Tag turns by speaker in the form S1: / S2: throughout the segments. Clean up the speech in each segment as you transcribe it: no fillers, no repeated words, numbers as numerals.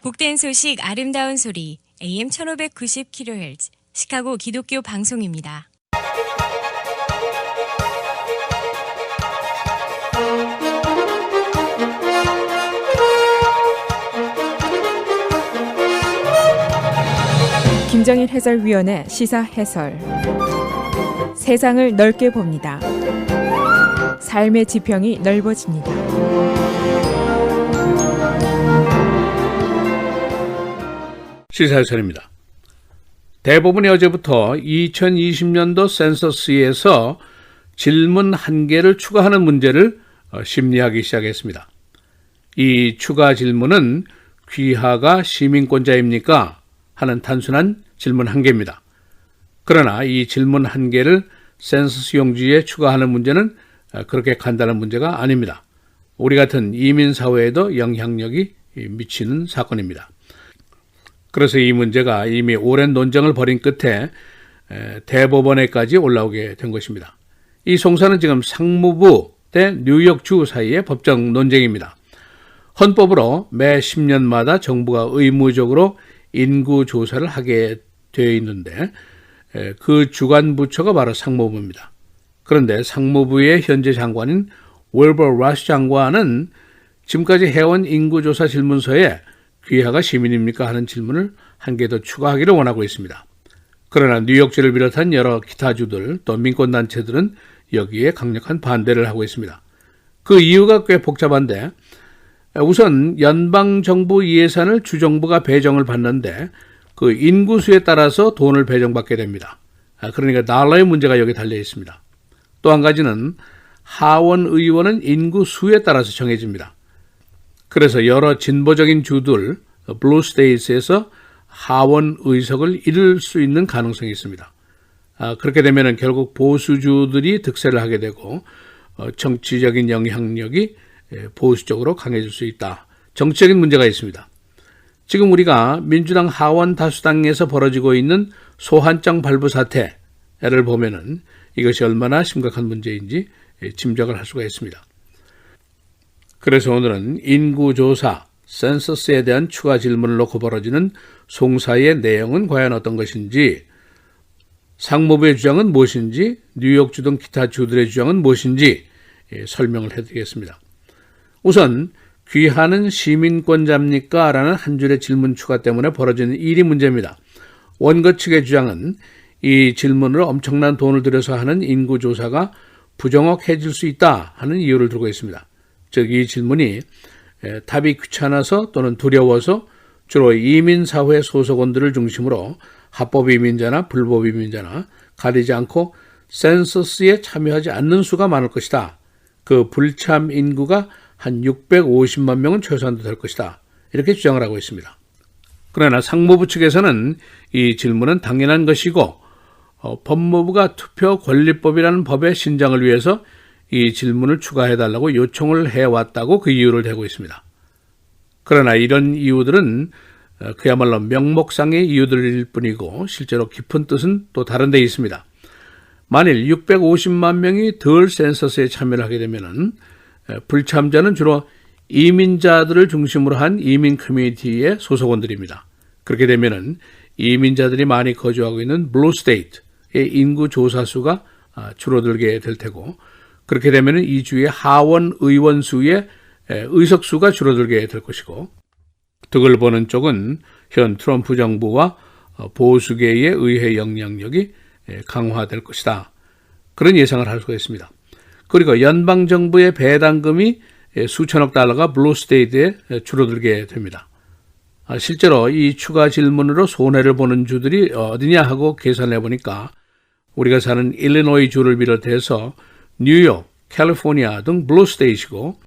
S1: 복된 소식 아름다운 소리 AM 1590kHz 시카고 기독교 방송입니다.
S2: 김정일 해설위원의 시사 해설. 세상을 넓게 봅니다. 삶의 지평이 넓어집니다.
S3: 시사해설입니다. 대부분이 어제부터 2020년도 센서스에서 질문 한 개를 추가하는 문제를 심리하기 시작했습니다. 이 추가 질문은 귀하가 시민권자입니까? 하는 단순한 질문 한 개입니다. 그러나 이 질문 한 개를 센서스 용지에 추가하는 문제는 그렇게 간단한 문제가 아닙니다. 우리 같은 이민 사회에도 영향력이 미치는 사건입니다. 그래서 이 문제가 이미 오랜 논쟁을 벌인 끝에 대법원에까지 올라오게 된 것입니다. 이 송사는 지금 상무부 대 뉴욕주 사이의 법적 논쟁입니다. 헌법으로 매 10년마다 정부가 의무적으로 인구 조사를 하게 되어 있는데 그 주관 부처가 바로 상무부입니다. 그런데 상무부의 현재 장관인 윌버 로스 장관은 지금까지 해온 인구조사 질문서에 귀하가 시민입니까? 하는 질문을 한 개 더 추가하기를 원하고 있습니다. 그러나 뉴욕주를 비롯한 여러 기타 주들 또 민권단체들은 여기에 강력한 반대를 하고 있습니다. 그 이유가 꽤 복잡한데 우선 연방정부 예산을 주정부가 배정을 받는데 그 인구수에 따라서 돈을 배정받게 됩니다. 그러니까 달러의 문제가 여기 달려 있습니다. 또 한 가지는 하원 의원은 인구수에 따라서 정해집니다. 그래서 여러 진보적인 주들, 블루 스테이트에서 하원 의석을 잃을 수 있는 가능성이 있습니다. 그렇게 되면 결국 보수주들이 득세를 하게 되고 정치적인 영향력이 보수적으로 강해질 수 있다. 정치적인 문제가 있습니다. 지금 우리가 민주당 하원 다수당에서 벌어지고 있는 소환장 발부 사태를 보면은 이것이 얼마나 심각한 문제인지 짐작을 할 수가 있습니다. 그래서 오늘은 인구조사, 센서스에 대한 추가 질문을 놓고 벌어지는 송사의 내용은 과연 어떤 것인지, 상무부의 주장은 무엇인지, 뉴욕주 등 기타 주들의 주장은 무엇인지 설명을 해드리겠습니다. 우선 귀하는 시민권자입니까? 라는 한 줄의 질문 추가 때문에 벌어지는 일이 문제입니다. 원고 측의 주장은 이 질문으로 엄청난 돈을 들여서 하는 인구조사가 부정확해질 수 있다 하는 이유를 들고 있습니다. 즉 이 질문이 답이 귀찮아서 또는 두려워서 주로 이민사회 소속원들을 중심으로 합법 이민자나 불법 이민자나 가리지 않고 센서스에 참여하지 않는 수가 많을 것이다. 그 불참 인구가 한 650만 명은 최소한도 될 것이다. 이렇게 주장을 하고 있습니다. 그러나 상무부 측에서는 이 질문은 당연한 것이고 법무부가 투표권리법이라는 법의 신장을 위해서 이 질문을 추가해달라고 요청을 해왔다고 그 이유를 대고 있습니다. 그러나 이런 이유들은 그야말로 명목상의 이유들일 뿐이고 실제로 깊은 뜻은 또 다른 데 있습니다. 만일 650만 명이 덜 센서스에 참여를 하게 되면은 불참자는 주로 이민자들을 중심으로 한 이민 커뮤니티의 소속원들입니다. 그렇게 되면은 이민자들이 많이 거주하고 있는 블루 스테이트의 인구 조사 수가 줄어들게 될 테고, 그렇게 되면은 이 주의 하원 의원 수의 의석수가 줄어들게 될 것이고, 득을 보는 쪽은 현 트럼프 정부와 보수계의 의회 영향력이 강화될 것이다. 그런 예상을 할 수가 있습니다. 그리고 연방정부의 배당금이 수천억 달러가 블루 스테이트에 줄어들게 됩니다. 실제로 이 추가 질문으로 손해를 보는 주들이 어디냐 하고 계산을 해보니까 우리가 사는 일리노이 주를 비롯해서 뉴욕, 캘리포니아 등 블루 스테이트이고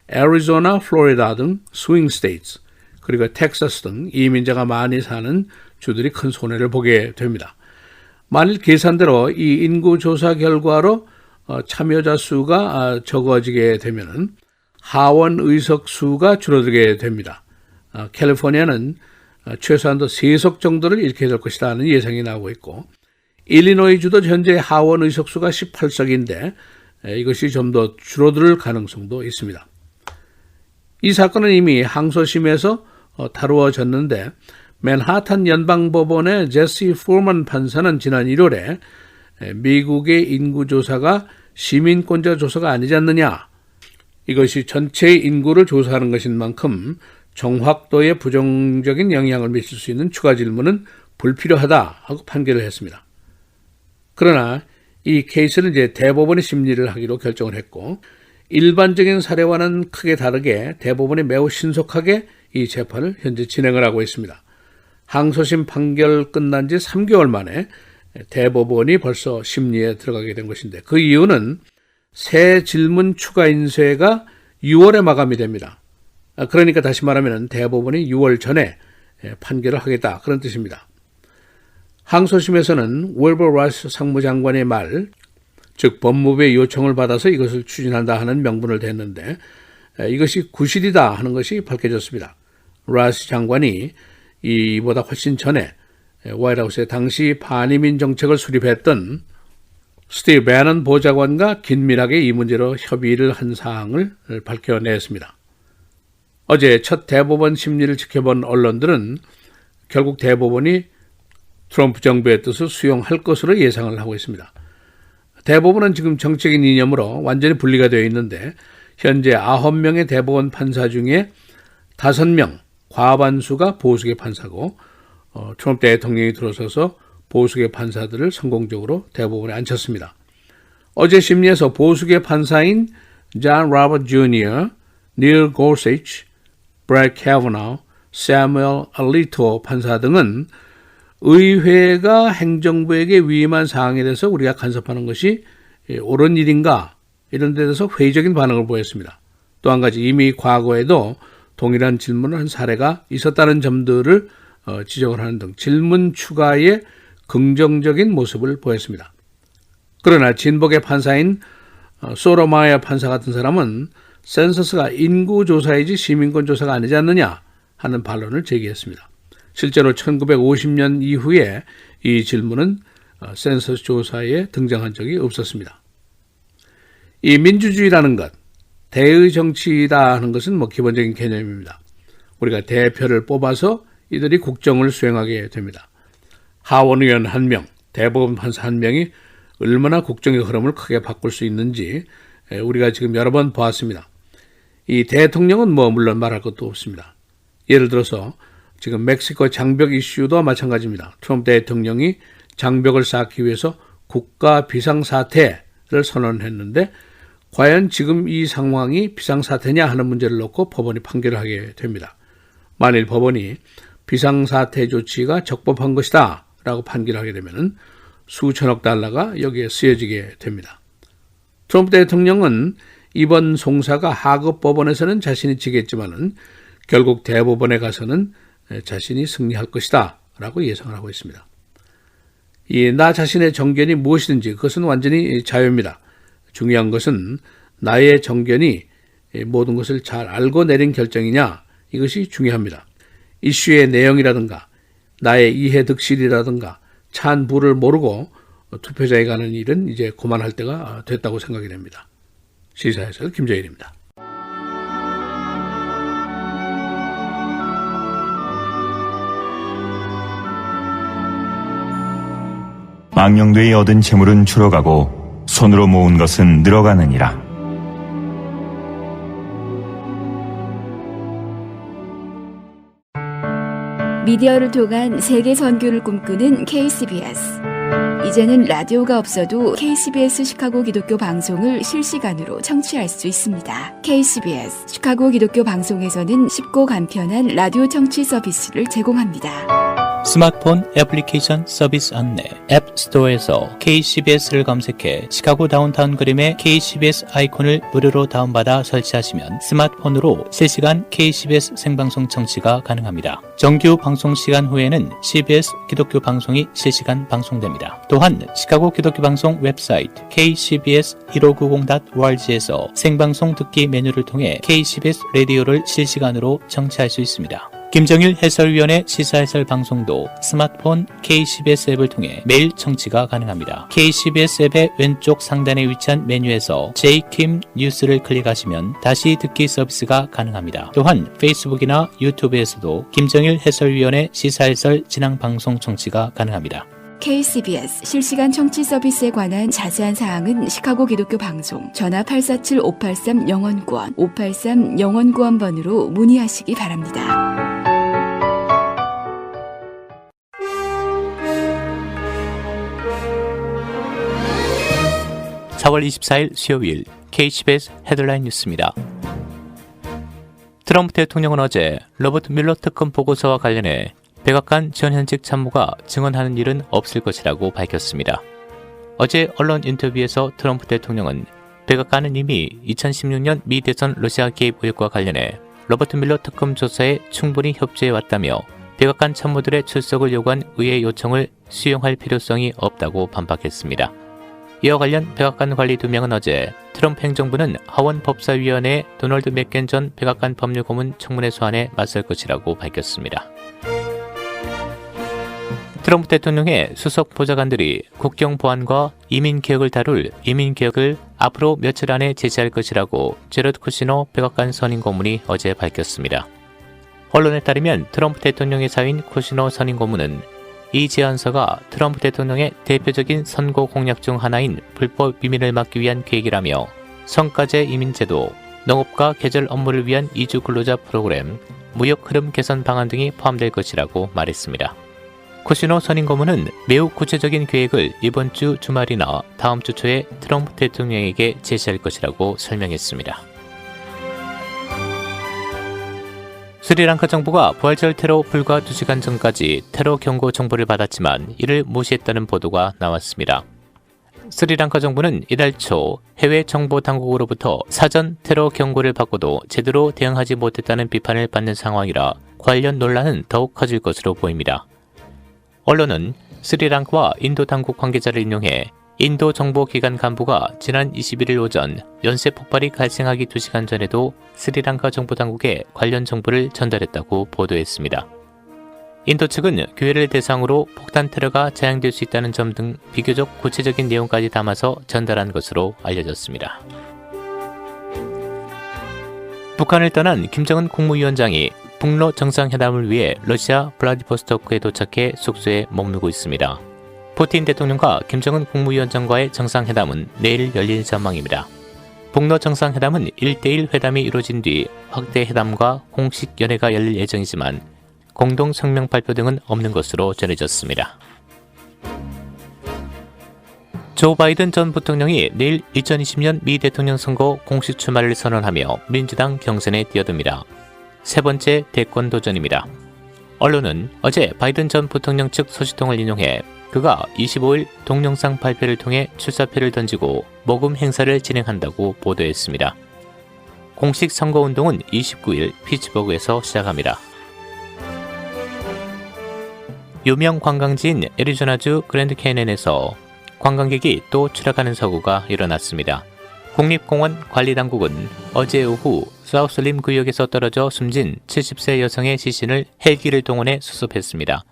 S3: 애리조나, 플로리다 등 스윙 스테이트, 그리고 텍사스 등 이민자가 많이 사는 주들이 큰 손해를 보게 됩니다. 만일 계산대로 이 인구조사 결과로 참여자 수가 적어지게 되면은 하원 의석 수가 줄어들게 됩니다. 캘리포니아는 최소한도 3석 정도를 잃게 될 것이다 하는 예상이 나오고 있고, 일리노이주도 현재 하원 의석수가 18석인데 이것이 좀 더 줄어들 가능성도 있습니다. 이 사건은 이미 항소심에서 다루어졌는데 맨하탄 연방법원의 제시 풀먼 판사는 지난 1월에 미국의 인구조사가 시민권자 조사가 아니지 않느냐, 이것이 전체 인구를 조사하는 것인 만큼 정확도에 부정적인 영향을 미칠 수 있는 추가 질문은 불필요하다 하고 판결을 했습니다. 그러나 이 케이스는 이제 대법원이 심리를 하기로 결정을 했고, 일반적인 사례와는 크게 다르게 대법원이 매우 신속하게 이 재판을 현재 진행을 하고 있습니다. 항소심 판결 끝난 지 3개월 만에 대법원이 벌써 심리에 들어가게 된 것인데, 그 이유는 새 질문 추가 인쇄가 6월에 마감이 됩니다. 그러니까 다시 말하면 대법원이 6월 전에 판결을 하겠다, 그런 뜻입니다. 항소심에서는 윌버 라이스 상무장관의 말, 즉 법무부의 요청을 받아서 이것을 추진한다 하는 명분을 댔는데, 이것이 구실이다 하는 것이 밝혀졌습니다. 라이스 장관이 이보다 훨씬 전에 화이트하우스의 당시 반이민 정책을 수립했던 스티브 배넌 보좌관과 긴밀하게 이 문제로 협의를 한 사항을 밝혀냈습니다. 어제 첫 대법원 심리를 지켜본 언론들은 결국 대법원이 트럼프 정부의 뜻을 수용할 것으로 예상을 하고 있습니다. 대법원은 지금 정책인 이념으로 완전히 분리가 되어 있는데, 현재 9명의 대법원 판사 중에 5명, 과반수가 보수계 판사고, 트럼프 대통령이 들어서서 보수계 판사들을 성공적으로 대법원에 앉혔습니다. 어제 심리에서 보수계 판사인 존 로버트 주니어, 닐 고세치, 브렛 캐버너, 세뮤얼 알리토 판사 등은 의회가 행정부에게 위임한 사항에 대해서 우리가 간섭하는 것이 옳은 일인가, 이런 데 대해서 회의적인 반응을 보였습니다. 또 한 가지, 이미 과거에도 동일한 질문을 한 사례가 있었다는 점들을 지적을 하는 등 질문 추가에 긍정적인 모습을 보였습니다. 그러나 진복의 판사인 소로마야 판사 같은 사람은 센서스가 인구조사이지 시민권 조사가 아니지 않느냐 하는 반론을 제기했습니다. 실제로 1950년 이후에 이 질문은 센서스 조사에 등장한 적이 없었습니다. 이 민주주의라는 것, 대의 정치다 하는 것은 기본적인 개념입니다. 우리가 대표를 뽑아서 이들이 국정을 수행하게 됩니다. 하원 의원 1명, 대법원 판사 1명이 얼마나 국정의 흐름을 크게 바꿀 수 있는지 우리가 지금 여러 번 보았습니다. 이 대통령은 물론 말할 것도 없습니다. 예를 들어서 지금 멕시코 장벽 이슈도 마찬가지입니다. 트럼프 대통령이 장벽을 쌓기 위해서 국가 비상사태를 선언했는데, 과연 지금 이 상황이 비상사태냐 하는 문제를 놓고 법원이 판결을 하게 됩니다. 만일 법원이 비상사태 조치가 적법한 것이다 라고 판결하게 되면 수천억 달러가 여기에 쓰여지게 됩니다. 트럼프 대통령은 이번 송사가 하급 법원에서는 자신이 지겠지만은 결국 대법원에 가서는 자신이 승리할 것이다 라고 예상을 하고 있습니다. 나 자신의 정견이 무엇이든지 그것은 완전히 자유입니다. 중요한 것은 나의 정견이 모든 것을 잘 알고 내린 결정이냐, 이것이 중요합니다. 이슈의 내용이라든가 나의 이해 득실이라든가 찬 부를 모르고 투표자에 가는 일은 이제 그만할 때가 됐다고 생각이 됩니다. 시사해설 김정일입니다.
S4: 망령되이 얻은 재물은 줄어가고 손으로 모은 것은 늘어가느니라.
S5: 미디어를 통한 세계 선교를 꿈꾸는 KCBS. 이제는 라디오가 없어도 KCBS 시카고 기독교 방송을 실시간으로 청취할 수 있습니다. KCBS 시카고 기독교 방송에서는 쉽고 간편한 라디오 청취 서비스를 제공합니다.
S6: 스마트폰 애플리케이션 서비스 안내 앱 스토어에서 KCBS를 검색해 시카고 다운타운 그림의 KCBS 아이콘을 무료로 다운받아 설치하시면 스마트폰으로 실시간 KCBS 생방송 청취가 가능합니다. 정규 방송 시간 후에는 CBS 기독교 방송이 실시간 방송됩니다. 또한 시카고 기독교 방송 웹사이트 kcbs1590.org에서 생방송 듣기 메뉴를 통해 KCBS 라디오를 실시간으로 청취할 수 있습니다. 김정일 해설위원의 시사해설 방송도 스마트폰 KCBS 앱을 통해 매일 청취가 가능합니다. KCBS 앱의 왼쪽 상단에 위치한 메뉴에서 JKIM 뉴스를 클릭하시면 다시 듣기 서비스가 가능합니다. 또한 페이스북이나 유튜브에서도 김정일 해설위원의 시사해설 진행 방송 청취가 가능합니다.
S5: KCBS 실시간 청취 서비스에 관한 자세한 사항은 시카고 기독교 방송 전화 847-583-영원구원 583-영원구원번으로 문의하시기 바랍니다.
S6: 4월 24일 수요일 KCBS 헤드라인 뉴스입니다. 트럼프 대통령은 어제 로버트 뮬러 특검 보고서와 관련해 백악관 전 현직 참모가 증언하는 일은 없을 것이라고 밝혔습니다. 어제 언론 인터뷰에서 트럼프 대통령은 백악관은 이미 2016년 미 대선 러시아 개입 의혹과 관련해 로버트 뮬러 특검 조사에 충분히 협조해왔다며 백악관 참모들의 출석을 요구한 의회 요청을 수용할 필요성이 없다고 반박했습니다. 이와 관련 백악관 관리 2명은 어제 트럼프 행정부는 하원 법사위원회의 도널드 맥켄 전 백악관 법률고문 청문회 소환에 맞설 것이라고 밝혔습니다. 트럼프 대통령의 수석 보좌관들이 국경 보안과 이민 개혁을 다룰 이민 개혁을 앞으로 며칠 안에 제시할 것이라고 제러드 쿠시너 백악관 선임 고문이 어제 밝혔습니다. 언론에 따르면 트럼프 대통령의 사위인 쿠시너 선임 고문은 이 제안서가 트럼프 대통령의 대표적인 선거 공약 중 하나인 불법 이민을 막기 위한 계획이라며 성과제 이민제도, 농업과 계절 업무를 위한 이주 근로자 프로그램, 무역 흐름 개선 방안 등이 포함될 것이라고 말했습니다. 쿠시너 선임 고문은 매우 구체적인 계획을 이번 주 주말이나 다음 주 초에 트럼프 대통령에게 제시할 것이라고 설명했습니다. 스리랑카 정부가 부활절 테러 불과 2시간 전까지 테러 경고 정보를 받았지만 이를 무시했다는 보도가 나왔습니다. 스리랑카 정부는 이달 초 해외 정보 당국으로부터 사전 테러 경고를 받고도 제대로 대응하지 못했다는 비판을 받는 상황이라 관련 논란은 더욱 커질 것으로 보입니다. 언론은 스리랑카와 인도 당국 관계자를 인용해 인도 정보기관 간부가 지난 21일 오전 연쇄 폭발이 발생하기 2시간 전에도 스리랑카 정부 당국에 관련 정보를 전달했다고 보도했습니다. 인도 측은 교회를 대상으로 폭탄 테러가 자행될 수 있다는 점 등 비교적 구체적인 내용까지 담아서 전달한 것으로 알려졌습니다. 북한을 떠난 김정은 국무위원장이 북러 정상회담을 위해 러시아 블라디보스토크에 도착해 숙소에 머물고 있습니다. 푸틴 대통령과 김정은 국무위원장과의 정상회담은 내일 열릴 전망입니다. 북러 정상회담은 1대1 회담이 이루어진 뒤 확대 회담과 공식 연회가 열릴 예정이지만 공동 성명 발표 등은 없는 것으로 전해졌습니다. 조 바이든 전 부통령이 내일 2020년 미 대통령 선거 공식 출마를 선언하며 민주당 경선에 뛰어듭니다. 세 번째 대권 도전입니다. 언론은 어제 바이든 전 부통령 측 소식통을 인용해 그가 25일 동영상 발표를 통해 출사표를 던지고 모금 행사를 진행한다고 보도했습니다. 공식 선거운동은 29일 피츠버그에서 시작합니다. 유명 관광지인 애리조나주 그랜드 캐년에서 관광객이 또 추락하는 사고가 일어났습니다. 국립공원 관리당국은 어제 오후 사우스림 구역에서 떨어져 숨진 70세 여성의 시신을 헬기를 동원해 수습했습니다.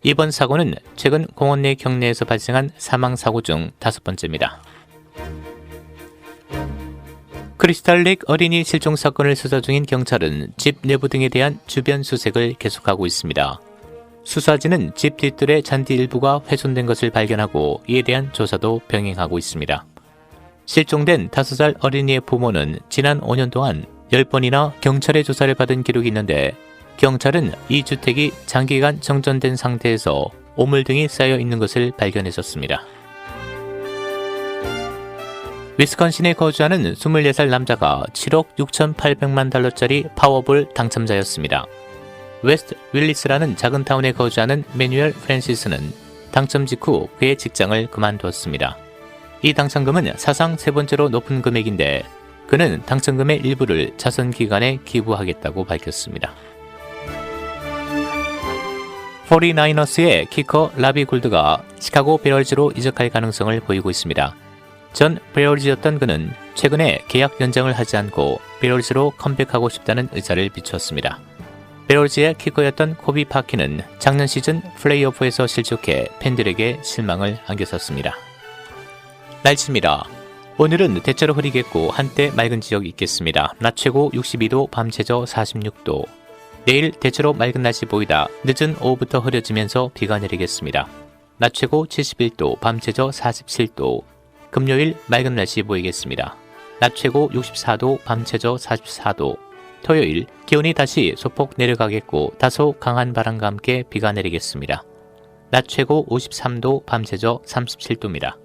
S6: 이번 사고는 최근 공원 내 경내에서 발생한 사망사고 중 5번째입니다. 크리스탈렉 어린이 실종 사건을 수사 중인 경찰은 집 내부 등에 대한 주변 수색을 계속하고 있습니다. 수사진은 집 뒷뜰의 잔디 일부가 훼손된 것을 발견하고 이에 대한 조사도 병행하고 있습니다. 실종된 5살 어린이의 부모는 지난 5년 동안 10번이나 경찰의 조사를 받은 기록이 있는데 경찰은 이 주택이 장기간 정전된 상태에서 오물 등이 쌓여 있는 것을 발견했었습니다. 위스콘신에 거주하는 24살 남자가 7억 6,800만 달러짜리 파워볼 당첨자였습니다. 웨스트 윌리스라는 작은 타운에 거주하는 매뉴얼 프랜시스는 당첨 직후 그의 직장을 그만두었습니다. 이 당첨금은 사상 세 번째로 높은 금액인데 그는 당첨금의 일부를 자선기관에 기부하겠다고 밝혔습니다. 49어스의 키커 라비 굴드가 시카고 베럴즈로 이적할 가능성을 보이고 있습니다. 전 베럴즈였던 그는 최근에 계약 연장을 하지 않고 베럴즈로 컴백하고 싶다는 의사를 비추었습니다. 베롤즈의 키커였던 코비 파키는 작년 시즌 플레이오프에서 실족해 팬들에게 실망을 안겼었습니다. 날씨입니다. 오늘은 대체로 흐리겠고 한때 맑은 지역이 있겠습니다. 낮 최고 62도, 밤 최저 46도. 내일 대체로 맑은 날씨 보이다 늦은 오후부터 흐려지면서 비가 내리겠습니다. 낮 최고 71도, 밤 최저 47도. 금요일 맑은 날씨 보이겠습니다. 낮 최고 64도, 밤 최저 44도. 토요일 기온이 다시 소폭 내려가겠고 다소 강한 바람과 함께 비가 내리겠습니다. 낮 최고 53도, 밤 최저 37도입니다.